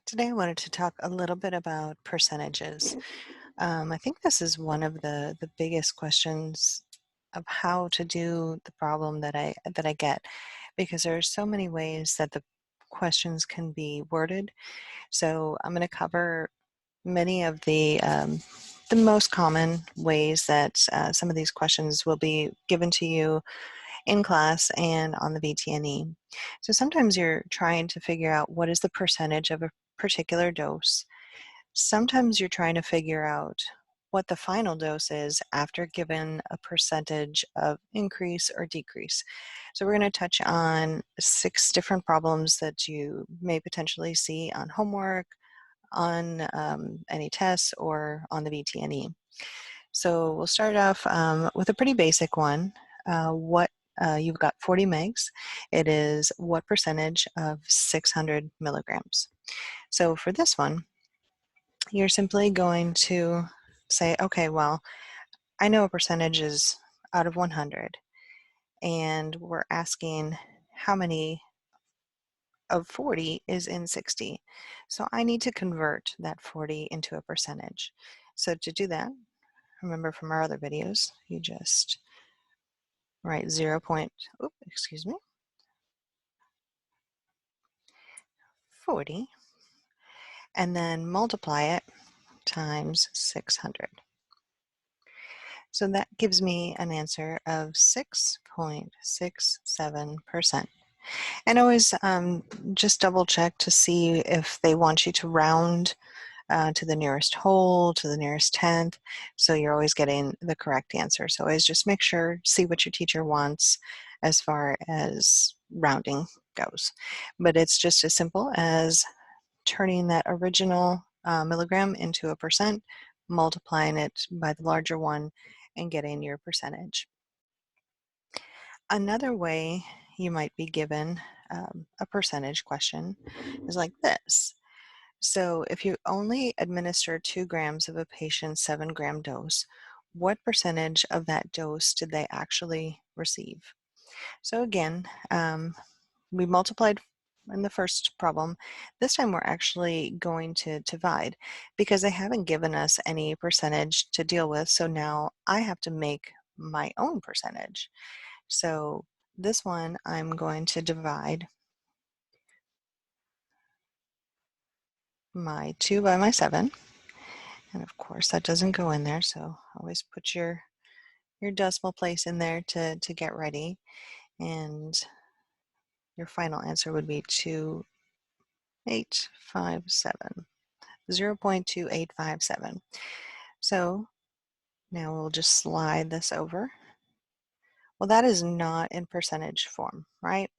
Today I wanted to talk a little bit about percentages. I think this is one of the biggest questions of how to do the problem that I get, because there are so many ways that the questions can be worded. So I'm going to cover many of the most common ways that some of these questions will be given to you in class and on the VTNE. So sometimes you're trying to figure out what is the percentage of a particular dose. Sometimes you're trying to figure out what the final dose is after given a percentage of increase or decrease. So we're going to touch on 6 different problems that you may potentially see on homework, on any tests, or on the VTNE. So we'll start off with a pretty basic one. You've got 40 megs. It is what percentage of 600 milligrams. So for this one, you're simply going to say, okay, well, I know a percentage is out of 100, and we're asking how many of 40 is in 60. So I need to convert that 40 into a percentage. So to do that, remember from our other videos, you just write 40, and then multiply it times 600. So that gives me an answer of 6.67%. And always just double check to see if they want you to round to the nearest whole, to the nearest tenth, so you're always getting the correct answer. So always just make sure, see what your teacher wants as far as rounding goes. But it's just as simple as turning that original milligram into a percent, multiplying it by the larger one, and getting your percentage. Another way you might be given a percentage question is like this. So if you only administer 2 grams of a patient's 7-gram dose, what percentage of that dose did they actually receive? So again, we multiplied in the first problem. This time we're actually going to divide because they haven't given us any percentage to deal with. So now I have to make my own percentage. So this one I'm going to divide my 2 by my 7. And of course that doesn't go in there, so always put your decimal place in there to get ready. And your final answer would be 0.2857. 0.2857. So now we'll just slide this over. Well, that is not in percentage form, right?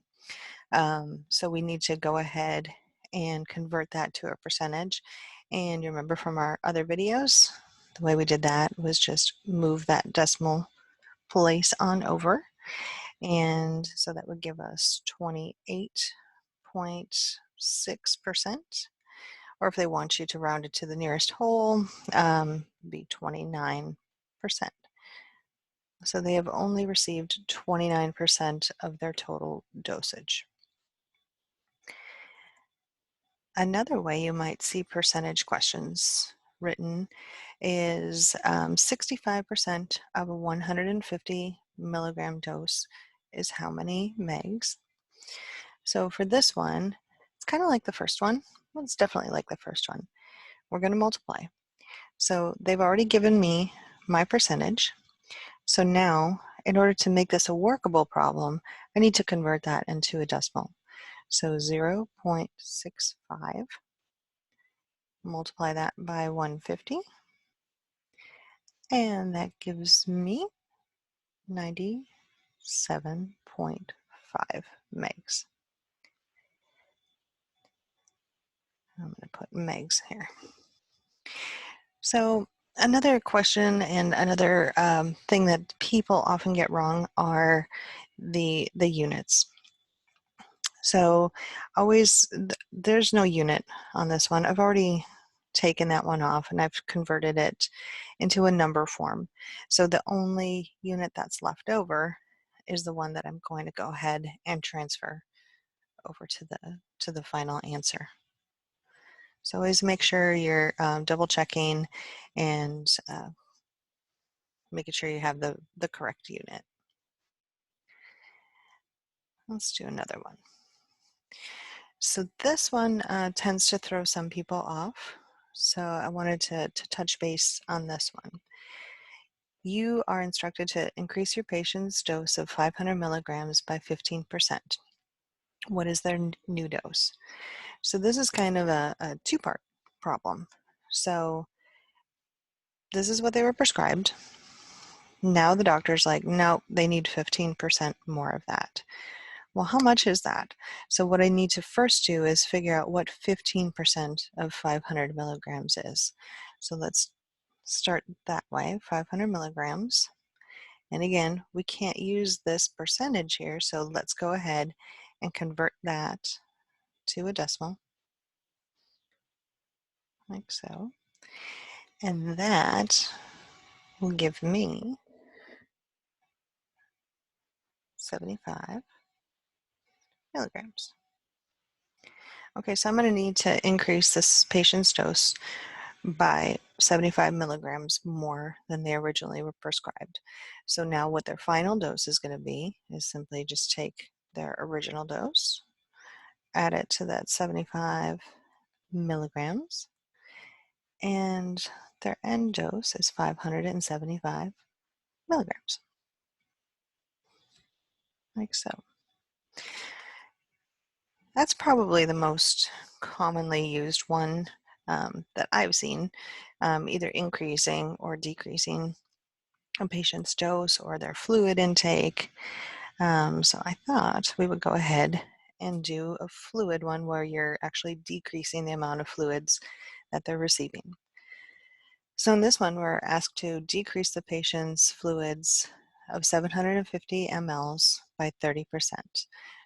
So we need to go ahead and convert that to a percentage. And you remember from our other videos, the way we did that was just move that decimal place on over. And so that would give us 28.6%. Or if they want you to round it to the nearest whole, be 29%. So they have only received 29% of their total dosage. Another way you might see percentage questions written is 65% of a 150 milligram dose is how many megs. So for this one, it's kind of like the first one. Well, it's definitely like the first one. We're going to multiply. So they've already given me my percentage. So now, in order to make this a workable problem, I need to convert that into a decimal. So 0.65, multiply that by 150, and that gives me 97.5 megs. I'm going to put megs here. So another question and another thing that people often get wrong are the units. So always, there's no unit on this one. I've already taken that one off and I've converted it into a number form. So the only unit that's left over is the one that I'm going to go ahead and transfer over to the final answer. So always make sure you're double checking and making sure you have the correct unit. Let's do another one. So this one tends to throw some people off. So I wanted to touch base on this one. You are instructed to increase your patient's dose of 500 milligrams by 15%. What is their new dose? So this is kind of a two-part problem. So this is what they were prescribed. Now the doctor's like, no, they need 15% more of that. Well, how much is that? So what I need to first do is figure out what 15% of 500 milligrams is. So let's start that way, 500 milligrams. And again, we can't use this percentage here, so let's go ahead and convert that to a decimal, like so. And that will give me 75 milligrams. Okay, so I'm going to need to increase this patient's dose by 75 milligrams more than they originally were prescribed. So now what their final dose is going to be is simply just take their original dose, add it to that 75 milligrams, and their end dose is 575 milligrams, like so. That's probably the most commonly used one that I've seen, either increasing or decreasing a patient's dose or their fluid intake. So I thought we would go ahead and do a fluid one where you're actually decreasing the amount of fluids that they're receiving. So in this one, we're asked to decrease the patient's fluids of 750 mLs by 30%.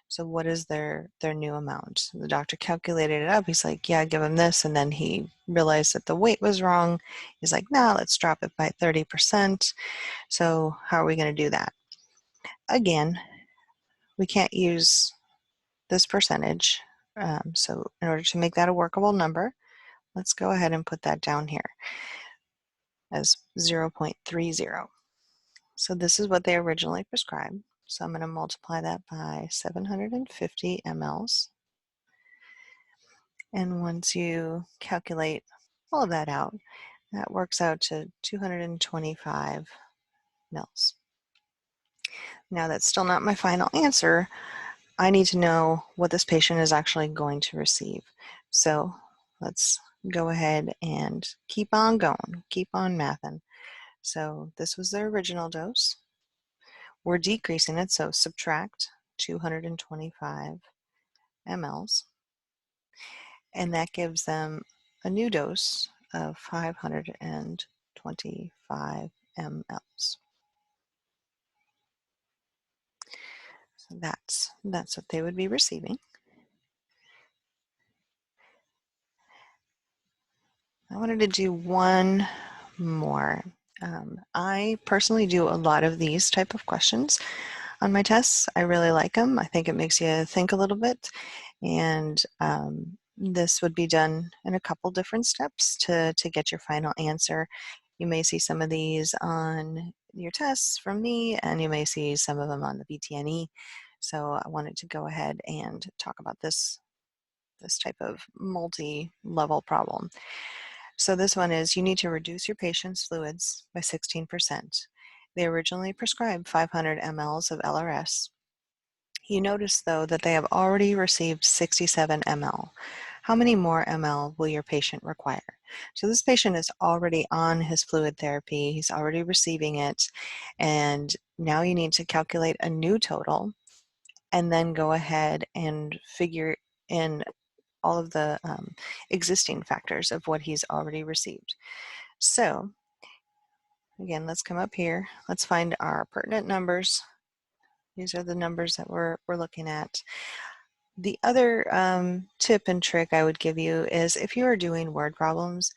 So what is their new amount? The doctor calculated it up. He's like, yeah, give him this. And then he realized that the weight was wrong. He's like, no, let's drop it by 30%. So how are we going to do that? Again, we can't use this percentage. So in order to make that a workable number, let's go ahead and put that down here as 0.30. So this is what they originally prescribed. So I'm going to multiply that by 750 mLs. And once you calculate all of that out, that works out to 225 mils. Now that's still not my final answer. I need to know what this patient is actually going to receive. So let's go ahead and keep on going, keep on mathing. So this was their original dose. We're decreasing it, so subtract 225 mLs, and that gives them a new dose of 525 mLs. So that's what they would be receiving. I wanted to do one more. I personally do a lot of these type of questions on my tests. I really like them. I think it makes you think a little bit, and this would be done in a couple different steps to get your final answer. You may see some of these on your tests from me, and you may see some of them on the BTNE. So I wanted to go ahead and talk about this type of multi-level problem. So this one is, you need to reduce your patient's fluids by 16%. They originally prescribed 500 mLs of LRS. You notice, though, that they have already received 67 ml. How many more ml will your patient require? So this patient is already on his fluid therapy. He's already receiving it. And now you need to calculate a new total and then go ahead and figure in all of the existing factors of what he's already received. So again, let's come up here. Let's find our pertinent numbers. These are the numbers that we're looking at. The other tip and trick I would give you is, if you are doing word problems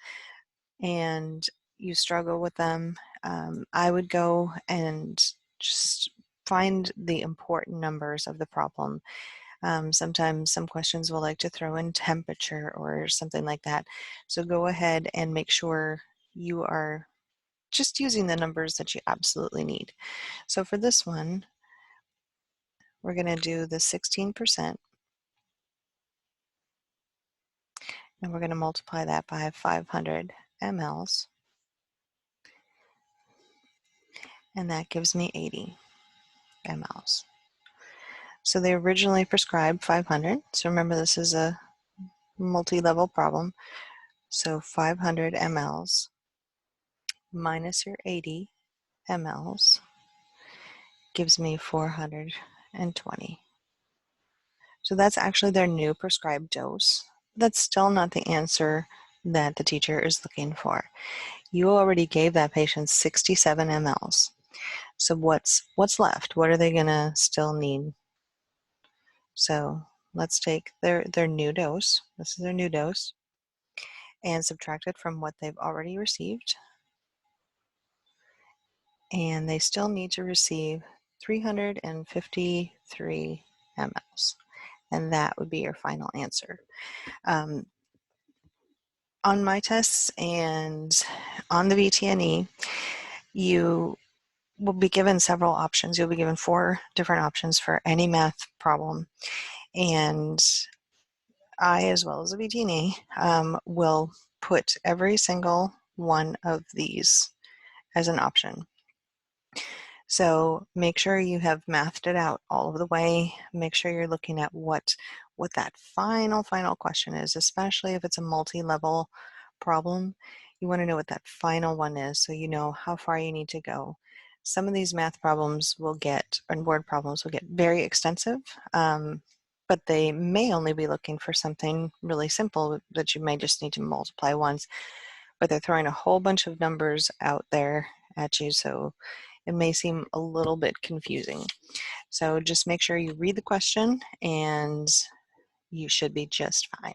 and you struggle with them, I would go and just find the important numbers of the problem. Sometimes some questions will like to throw in temperature or something like that. So go ahead and make sure you are just using the numbers that you absolutely need. So for this one, we're going to do the 16%, and we're going to multiply that by 500 mLs, and that gives me 80 mLs. So they originally prescribed 500. So remember, this is a multi-level problem. So 500 mLs minus your 80 mLs gives me 420. So that's actually their new prescribed dose. That's still not the answer that the teacher is looking for. You already gave that patient 67 mLs. So what's left? What are they gonna still need? So let's take their new dose. This is their new dose, and subtract it from what they've already received. And they still need to receive 353 mLs. And that would be your final answer. On my tests and on the VTNE, you will be given several options. You'll be given 4 different options for any math problem. And I, as well as the VTNE, will put every single one of these as an option. So make sure you have mathed it out all of the way. Make sure you're looking at what that final question is, especially if it's a multi-level problem. You want to know what that final one is so you know how far you need to go. Some of these math problems will get, and word problems will get very extensive, but they may only be looking for something really simple that you may just need to multiply once, but they're throwing a whole bunch of numbers out there at you, so it may seem a little bit confusing. So just make sure you read the question and you should be just fine.